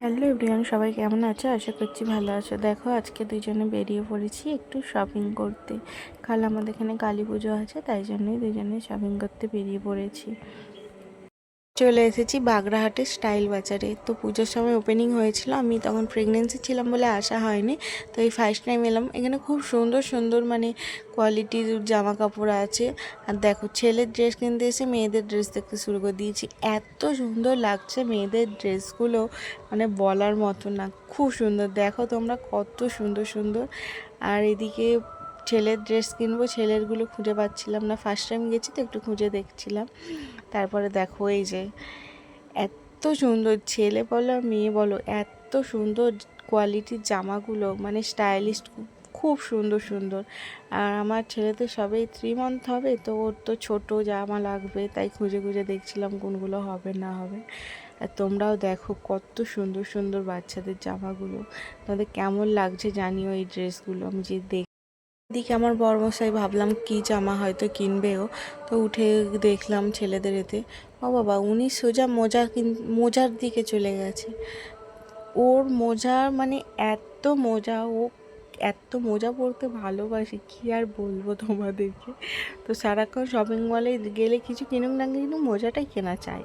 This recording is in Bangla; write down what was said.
হ্যালো এভরিওয়ান, সবাই কেমন আছো? আশা করছি ভালো আছো। দেখো আজকে দুজনে বেরিয়ে পড়েছি একটু শপিং করতে। কাল আমাদের এখানে কালী পুজো আছে, তাই জন্যই দুজনে শপিং করতে বেরিয়ে পড়েছি। চলে এসেছি বাগড়াহাটের স্টাইল বাজারে। তো পুজোর সময় ওপেনিং হয়েছিল, আমি তখন প্রেগনেন্সি ছিলাম বলে আসা হয়নি। তো এই ফার্স্ট টাইম এলাম। এখানে খুব সুন্দর সুন্দর কোয়ালিটির জামা কাপড় আছে। আর দেখো, ছেলের ড্রেস কিনতে এসে মেয়েদের ড্রেস দেখতে শুরু করে দিয়েছি। এত সুন্দর লাগছে মেয়েদের ড্রেসগুলো, বলার মতো না, খুব সুন্দর। দেখো তোমরা কত সুন্দর সুন্দর। আর এদিকে ছেলের ড্রেস কিনবো, ছেলেরগুলো খুঁজে পাচ্ছিলাম না, ফার্স্ট টাইম গেছি তো একটু খুঁজে দেখছিলাম। তারপরে দেখো এই যে এত সুন্দর, ছেলে বলো মেয়ে বলো, এত সুন্দর কোয়ালিটির জামাগুলো, স্টাইলিশ, খুব সুন্দর সুন্দর। আর আমার ছেলে তো সবেই 3 মান্থ হবে, তো ওর তো ছোটো জামা লাগবে, তাই খুঁজে খুঁজে দেখছিলাম কোনগুলো হবে না হবে। আর তোমরাও দেখো কত সুন্দর সুন্দর বাচ্চাদের জামাগুলো। তোমাদের কেমন লাগছে জানিও এই ড্রেসগুলো। আমি যে এদিকে আমার বড়মশাই, ভাবলাম কি জামা হয়তো কিনবেও, তো উঠে দেখলাম ছেলেদের এতে। ও বাবা, উনি সোজা মোজার দিকে চলে গেছে। ওর মোজা, এত মোজা, ও এত মোজা পরতে ভালোবাসে, কি আর বলবো তোমাদেরকে। তো সারাক্ষণ শপিং মলে গেলে কিছু কিনুক না কিনুক মোজাটাই কেনা চাই।